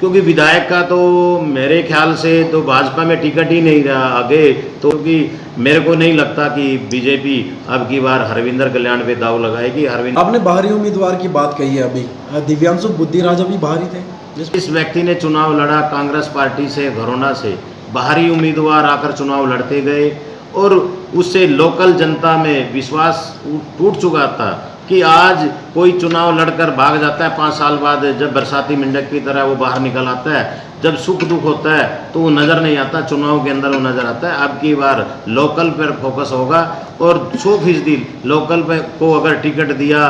क्योंकि विधायक का तो मेरे ख्याल से तो भाजपा में टिकट ही नहीं रहा आगे, तो क्योंकि मेरे को नहीं लगता कि बीजेपी अब की बार हरविंदर कल्याण पे दाव लगाएगी। आपने बाहरी उम्मीदवार की बात कही है, अभी दिव्यांशु बुद्धिराजा भी बाहरी थे। इस व्यक्ति ने चुनाव लड़ा कांग्रेस पार्टी से, घरोना से, बाहरी उम्मीदवार आकर चुनाव लड़ते गए और उससे लोकल जनता में विश्वास टूट चुका था कि आज कोई चुनाव लड़कर भाग जाता है 5 साल बाद, जब बरसाती मेंढक की तरह वो बाहर निकल आता है, जब सुख दुख होता है तो वो नज़र नहीं आता, चुनाव के अंदर वो नज़र आता है। अब की बार लोकल पर फोकस होगा और 100% लोकल पे को अगर टिकट दिया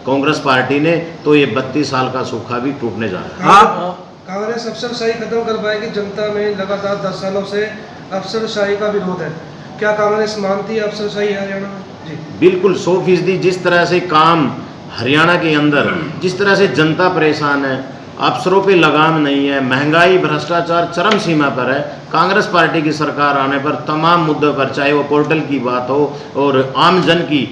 कांग्रेस पार्टी ने तो ये 32 साल का सूखा भी टूटने जा रहा है। कांग्रेस अफसरशाही खत्म कर पाएगी। जनता में लगातार 10 सालों से अफसरशाही का विरोध है, क्या कांग्रेस मानती है अफसरशाही हरियाणा में? जी बिल्कुल 100%। जिस तरह से काम हरियाणा के अंदर, जिस तरह से जनता परेशान है, अफसरों पे लगाम नहीं है, महंगाई भ्रष्टाचार चरम सीमा पर है, कांग्रेस पार्टी की सरकार आने पर तमाम मुद्दों पर, चाहे वो पोर्टल की बात हो और आम जन की,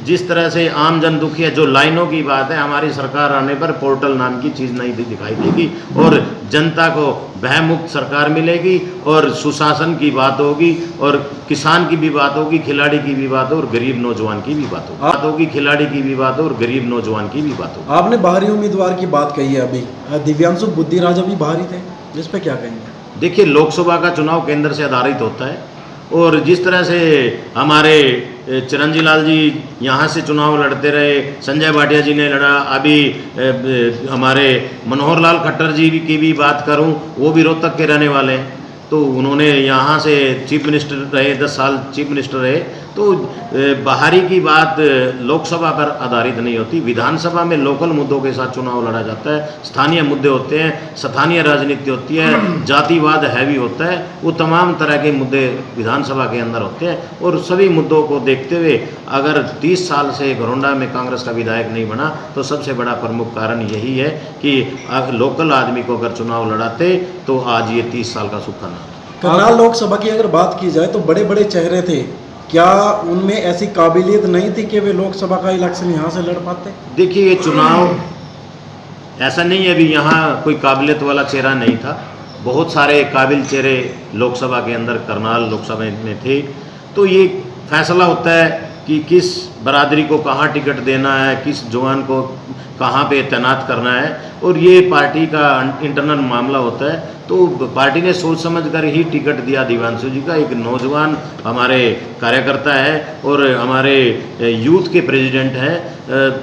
जिस तरह से आम जन दुखी है, जो लाइनों की बात है, हमारी सरकार आने पर पोर्टल नाम की चीज़ नहीं दिखाई देगी और जनता को भयमुक्त सरकार मिलेगी और सुशासन की बात होगी और किसान की भी बात होगी, खिलाड़ी की भी बात हो और गरीब नौजवान की भी बात होगी, खिलाड़ी की भी बात हो और गरीब नौजवान की भी बात होगी। आपने बाहरी उम्मीदवार की बात कही है, अभी दिव्यांशु बुद्धिराजा भी बाहरी थे, जिस पे क्या कहेंगे? देखिए, लोकसभा का चुनाव केंद्र से आधारित होता है और जिस तरह से हमारे चिरंजी लाल जी यहाँ से चुनाव लड़ते रहे, संजय भाटिया जी ने लड़ा, अभी हमारे मनोहर लाल खट्टर जी की भी बात करूँ, वो भी रोहतक के रहने वाले हैं, तो उन्होंने यहाँ से चीफ मिनिस्टर रहे, 10 साल चीफ मिनिस्टर रहे। तो बाहरी की बात लोकसभा पर आधारित नहीं होती, विधानसभा में लोकल मुद्दों के साथ चुनाव लड़ा जाता है, स्थानीय मुद्दे होते हैं, स्थानीय राजनीति होती है, जातिवाद हैवी होता है, वो तमाम तरह के मुद्दे विधानसभा के अंदर होते हैं और सभी मुद्दों को देखते हुए अगर 30 साल से घरोंडा में कांग्रेस का विधायक नहीं बना तो सबसे बड़ा प्रमुख कारण यही है कि लोकल आदमी को अगर चुनाव लड़ाते तो आज ये 30 साल का सूखा ना। करनाल लोकसभा की अगर बात की जाए तो बड़े बड़े चेहरे थे, क्या उनमें ऐसी काबिलियत नहीं थी कि वे लोकसभा का इलेक्शन यहाँ से लड़ पाते? देखिए, ये चुनाव ऐसा नहीं है अभी यहाँ कोई काबिलियत वाला चेहरा नहीं था, बहुत सारे काबिल चेहरे लोकसभा के अंदर करनाल लोकसभा में थे। तो ये फैसला होता है कि किस बरादरी को कहाँ टिकट देना है, किस जवान को कहाँ पे तैनात करना है और ये पार्टी का इंटरनल मामला होता है। तो पार्टी ने सोच समझ कर ही टिकट दिया दिव्यांशु जी का, एक नौजवान हमारे कार्यकर्ता है और हमारे यूथ के प्रेसिडेंट हैं,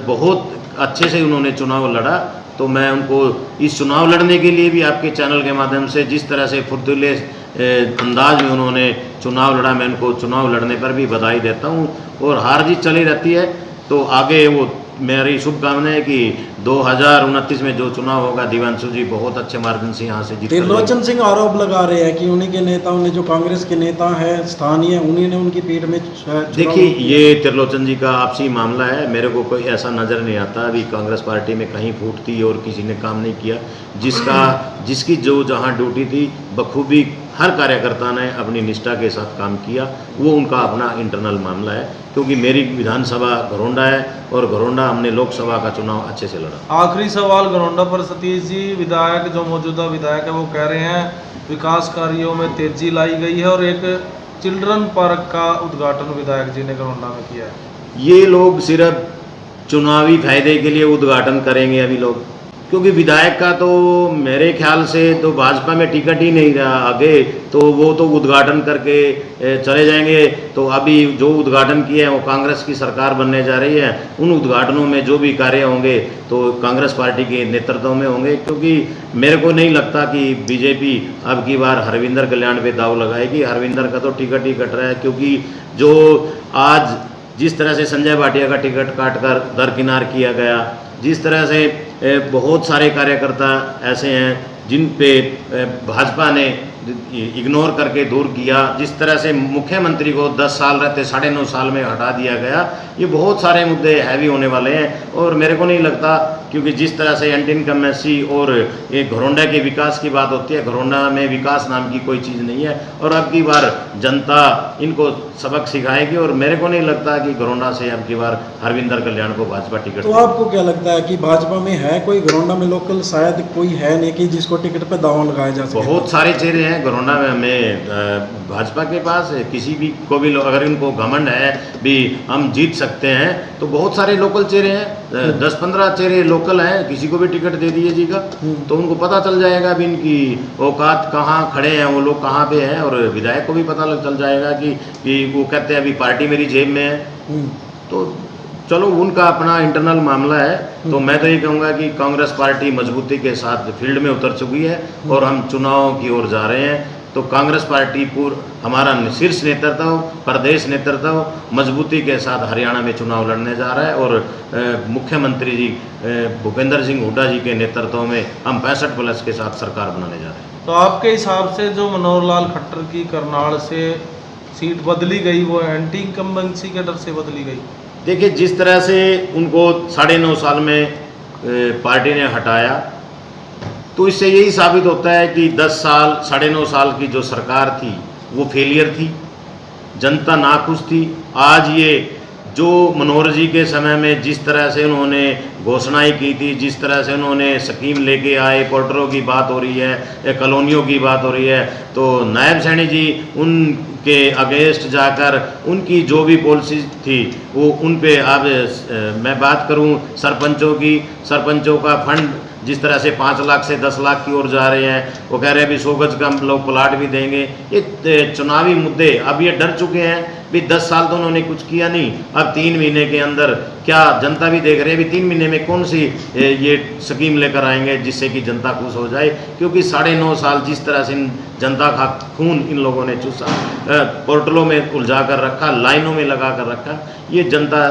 बहुत अच्छे से उन्होंने चुनाव लड़ा। तो मैं उनको इस चुनाव लड़ने के लिए भी आपके चैनल के माध्यम से जिस तरह से फुर्तीले अंदाज में उन्होंने चुनाव लड़ा, मैं उनको चुनाव लड़ने पर भी बधाई देता हूं और हार जीत चली रहती है। तो आगे वो मेरी शुभकामना है कि 2029 में जो चुनाव होगा दिव्यांशु जी बहुत अच्छे मार्जिन से यहाँ से जीत। त्रिलोचन सिंह आरोप लगा रहे हैं कि उन्हीं के नेताओं ने, जो कांग्रेस के नेता हैं स्थानीय, उन्हीं ने उनकी पीठ में। देखिए, ये त्रिलोचन जी का आपसी मामला है, मेरे को कोई ऐसा नज़र नहीं आता अभी कांग्रेस पार्टी में कहीं फूट थी और किसी ने काम नहीं किया। जिसकी जो जहाँ ड्यूटी थी बखूबी हर कार्यकर्ता ने अपनी निष्ठा के साथ काम किया, वो उनका अपना इंटरनल मामला है। क्योंकि मेरी विधानसभा घरोंडा है और घरोंडा हमने लोकसभा का चुनाव अच्छे से लड़ा। आखिरी सवाल घरोंडा पर सतीश जी, विधायक जो मौजूदा विधायक है वो कह रहे हैं विकास कार्यों में तेजी लाई गई है और एक चिल्ड्रन पार्क का उद्घाटन विधायक जी ने घरोंडा में किया है। ये लोग सिर्फ चुनावी फायदे के लिए उद्घाटन करेंगे अभी लोग, क्योंकि विधायक का तो मेरे ख्याल से तो भाजपा में टिकट ही नहीं रहा आगे, तो वो तो उद्घाटन करके चले जाएंगे। तो अभी जो उद्घाटन किए हैं वो कांग्रेस की सरकार बनने जा रही है, उन उद्घाटनों में जो भी कार्य होंगे तो कांग्रेस पार्टी के नेतृत्व में होंगे। क्योंकि मेरे को नहीं लगता कि बीजेपी अब की बार हरविंदर कल्याण पे दाव लगाएगी, हरविंदर का तो टिकट ही कट रहा है। क्योंकि जो आज जिस तरह से संजय भाटिया का टिकट काटकर दरकिनार किया गया, जिस तरह से बहुत सारे कार्यकर्ता ऐसे हैं जिन पे भाजपा ने इग्नोर करके दूर किया, जिस तरह से मुख्यमंत्री को 10 साल रहते 9.5 साल में हटा दिया गया, ये बहुत सारे मुद्दे हैवी होने वाले हैं और मेरे को नहीं लगता क्योंकि जिस तरह से एंटी इनकम्बेंसी और ये घरोंडा के विकास की बात होती है, घरोंडा में विकास नाम की कोई चीज़ नहीं है। और अब की बार जनता इनको सबक सिखाएगी और मेरे को नहीं लगता कि घरोंडा से अब की बार हरविंदर कल्याण को भाजपा टिकट तो आपको क्या लगता है कि भाजपा में है कोई घरोंडा में लोकल, शायद कोई है नहीं कि जिसको टिकट पे दांव लगाया जा सके? बहुत सारे चेहरे हैं घरोंडा में हमें भाजपा के पास किसी भी को भी अगर इनको घमंड है भी हम जीत सकते हैं तो बहुत सारे लोकल चेहरे हैं, 10-15 चेहरे लोकल हैं, किसी को भी टिकट दे दीजिएगा तो उनको पता चल जाएगा भी इनकी औकात कहाँ खड़े हैं, वो लोग कहाँ पे हैं। और विधायक को भी पता चल जाएगा कि वो कहते हैं अभी पार्टी मेरी जेब में है। तो चलो उनका अपना इंटरनल मामला है। तो मैं तो ये कहूँगा कि कांग्रेस पार्टी मजबूती के साथ फील्ड में उतर चुकी है और हम चुनाव की ओर जा रहे हैं। तो कांग्रेस पार्टी हमारा शीर्ष नेतृत्व, प्रदेश नेतृत्व मजबूती के साथ हरियाणा में चुनाव लड़ने जा रहा है और मुख्यमंत्री जी भूपेंद्र सिंह हुड्डा जी के नेतृत्व में हम 65+ के साथ सरकार बनाने जा रहे हैं। तो आपके हिसाब से जो मनोहर लाल खट्टर की करनाल से सीट बदली गई वो एंटी इनकम्बेंसी के डर से बदली गई? देखिए, जिस तरह से उनको 9.5 साल में पार्टी ने हटाया तो इससे यही साबित होता है कि 10 साल 9.5 साल की जो सरकार थी वो फेलियर थी, जनता नाखुश थी। आज ये जो मनोहर जी के समय में जिस तरह से उन्होंने घोषणाएं की थी, जिस तरह से उन्होंने स्कीम लेके आए, पोर्टरों की बात हो रही है, कॉलोनियों की बात हो रही है, तो नायब सैनी जी उनके अगेंस्ट जाकर उनकी जो भी पॉलिसी थी वो उन पे अब मैं बात करूं सरपंचों का फंड जिस तरह से 5 लाख से 10 लाख की ओर जा रहे हैं, वो कह रहे हैं अभी 100 गज का हम लोग प्लाट भी देंगे। ये चुनावी मुद्दे अब ये डर चुके हैं भी 10 साल तो उन्होंने कुछ किया नहीं, अब 3 महीने के अंदर क्या जनता भी देख रहे हैं भी 3 महीने में कौन सी ये स्कीम लेकर आएंगे जिससे कि जनता खुश हो जाए। क्योंकि 9.5 साल जिस तरह से जनता का खून इन लोगों ने चूसा, पोर्टलों में उलझा कर रखा, लाइनों में लगा कर रखा, ये जनता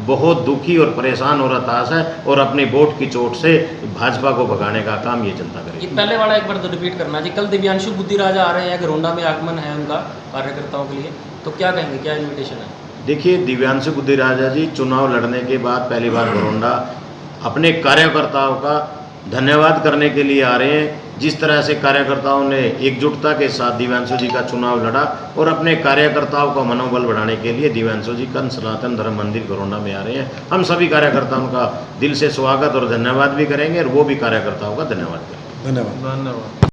बहुत दुखी और परेशान और हताश है और अपने वोट की चोट से भाजपा को भगाने का काम ये जनता करेगी। ये पहले वाला एक बार तो रिपीट करना जी, कल दिव्यांशु बुद्धिराजा आ रहे हैं, घरोंडा में आगमन है उनका कार्यकर्ताओं के लिए, तो क्या कहेंगे, क्या इन्विटेशन है? देखिए, दिव्यांशु बुद्धिराजा जी चुनाव लड़ने के बाद पहली बार घरोंडा अपने कार्यकर्ताओं का धन्यवाद करने के लिए आ रहे हैं। जिस तरह से कार्यकर्ताओं ने एकजुटता के साथ दिव्यांशु जी का चुनाव लड़ा और अपने कार्यकर्ताओं का मनोबल बढ़ाने के लिए दिव्यांशु जी का सनातन धर्म मंदिर घरोंडा में आ रहे हैं। हम सभी कार्यकर्ताओं का दिल से स्वागत और धन्यवाद भी करेंगे और वो भी कार्यकर्ताओं का धन्यवाद करेंगे। धन्यवाद। धन्यवाद।